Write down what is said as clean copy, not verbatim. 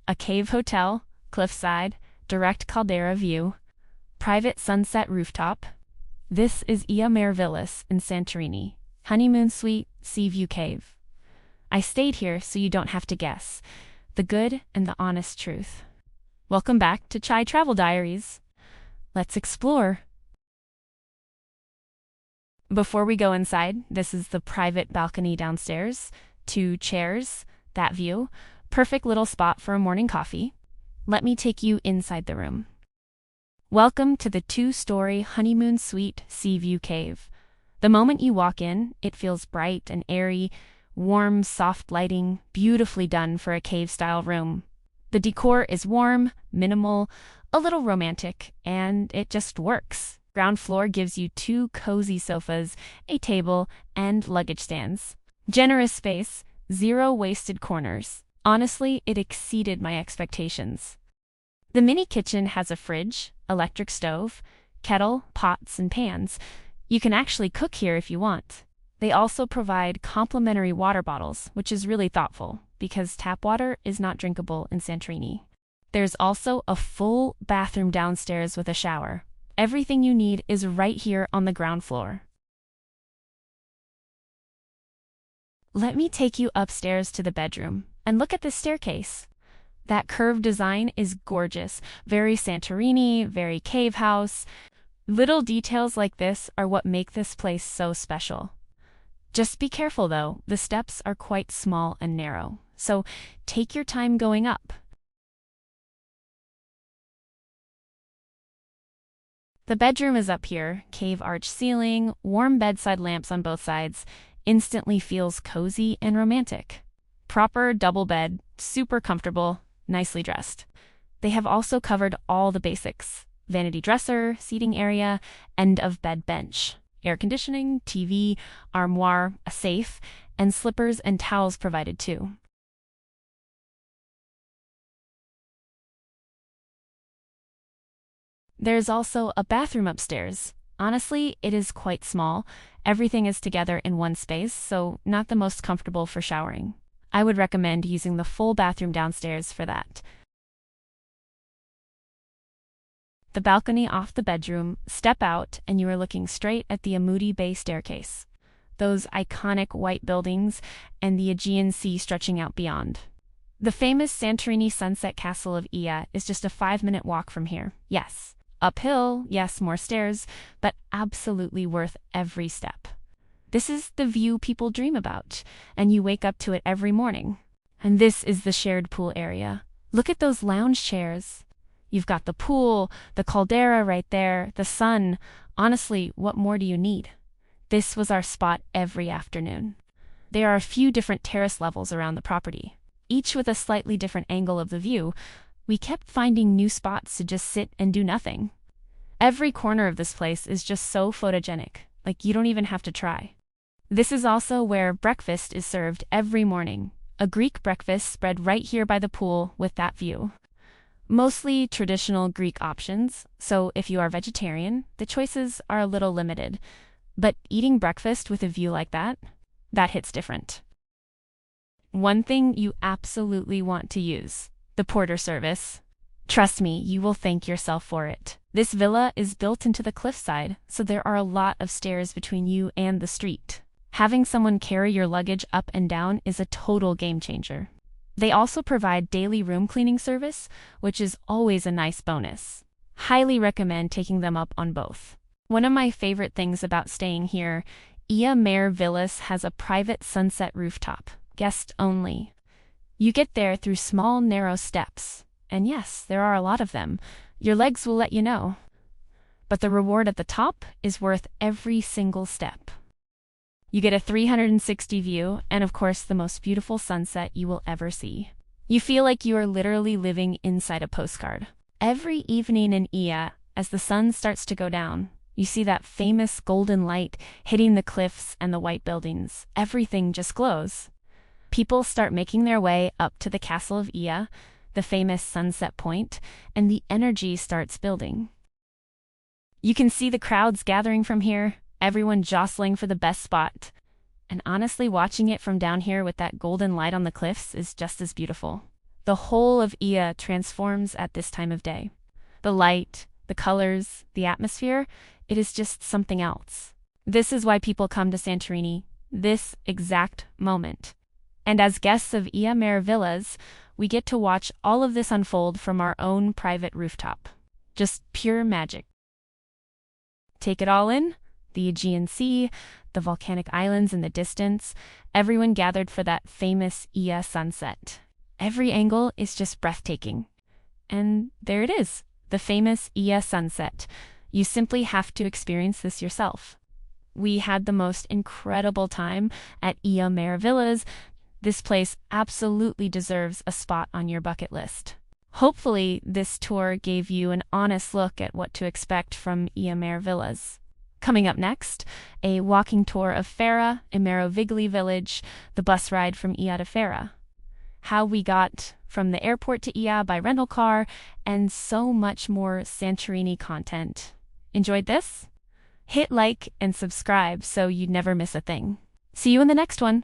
a cave hotel, cliffside, direct caldera view, private sunset rooftop. This is Oia Mare Villas in Santorini, Honeymoon Suite, Sea View Cave. I stayed here so you don't have to guess. The good and the honest truth. Welcome back to Travel Diaries. Let's explore. Before we go inside, this is the private balcony downstairs. 2 chairs, that view. Perfect little spot for a morning coffee. Let me take you inside the room. Welcome to the 2-story Honeymoon Suite Sea View Cave. The moment you walk in, it feels bright and airy, warm, soft lighting, beautifully done for a cave-style room. The decor is warm, minimal, a little romantic, and it just works. Ground floor gives you 2 cozy sofas, a table, and luggage stands. Generous space, 0 wasted corners. Honestly, it exceeded my expectations. The mini kitchen has a fridge, electric stove, kettle, pots, and pans. You can actually cook here if you want. They also provide complimentary water bottles, which is really thoughtful, because tap water is not drinkable in Santorini. There's also a full bathroom downstairs with a shower. Everything you need is right here on the ground floor. Let me take you upstairs to the bedroom, and look at this staircase. That curved design is gorgeous, very Santorini, very cave house. Little details like this are what make this place so special. Just be careful though, the steps are quite small and narrow, so take your time going up. The bedroom is up here, cave arch ceiling, warm bedside lamps on both sides, instantly feels cozy and romantic. Proper double bed, super comfortable, nicely dressed. They have also covered all the basics: vanity dresser, seating area, end of bed bench, air conditioning, TV, armoire, a safe, and slippers and towels provided too. There's also a bathroom upstairs. Honestly, it is quite small. Everything is together in one space, so not the most comfortable for showering. I would recommend using the full bathroom downstairs for that. The balcony off the bedroom, step out and you are looking straight at the Amudi Bay staircase. Those iconic white buildings and the Aegean Sea stretching out beyond. The famous Santorini Sunset Castle of Oia is just a 5-minute walk from here. Yes, uphill, yes, more stairs, but absolutely worth every step. This is the view people dream about, and you wake up to it every morning. And this is the shared pool area. Look at those lounge chairs. You've got the pool, the caldera right there, the sun. Honestly, what more do you need? This was our spot every afternoon. There are a few different terrace levels around the property, each with a slightly different angle of the view. We kept finding new spots to just sit and do nothing. Every corner of this place is just so photogenic, like you don't even have to try. This is also where breakfast is served every morning. A Greek breakfast spread right here by the pool with that view. Mostly traditional Greek options, so if you are vegetarian, the choices are a little limited. But eating breakfast with a view like that hits different. One thing you absolutely want to use: the porter service. Trust me, you will thank yourself for it. This villa is built into the cliffside, so there are a lot of stairs between you and the street. Having someone carry your luggage up and down is a total game changer. They also provide daily room cleaning service, which is always a nice bonus. Highly recommend taking them up on both. One of my favorite things about staying here, Oia Mare Villas has a private sunset rooftop, guest only. You get there through small, narrow steps. And yes, there are a lot of them. Your legs will let you know. But the reward at the top is worth every single step. You get a 360 view, and of course the most beautiful sunset you will ever see. You feel like you are literally living inside a postcard. Every evening in Oia, as the sun starts to go down, you see that famous golden light hitting the cliffs and the white buildings. Everything just glows. People start making their way up to the castle of Oia, the famous sunset point, and the energy starts building. You can see the crowds gathering from here, everyone jostling for the best spot. And honestly, watching it from down here with that golden light on the cliffs is just as beautiful. The whole of Oia transforms at this time of day. The light, the colors, the atmosphere, it is just something else. This is why people come to Santorini, this exact moment. And as guests of Oia Mare Villas, we get to watch all of this unfold from our own private rooftop. Just pure magic. Take it all in, the Aegean Sea, the volcanic islands in the distance, everyone gathered for that famous Oia sunset. Every angle is just breathtaking. And there it is, the famous Oia sunset. You simply have to experience this yourself. We had the most incredible time at Oia Mare Villas. This place absolutely deserves a spot on your bucket list. Hopefully, this tour gave you an honest look at what to expect from Oia Mare Villas. Coming up next, a walking tour of Fera, Merovigli village, the bus ride from Oia to Fera. How we got from the airport to Oia by rental car, and so much more Santorini content. Enjoyed this? Hit like and subscribe so you never miss a thing. See you in the next one.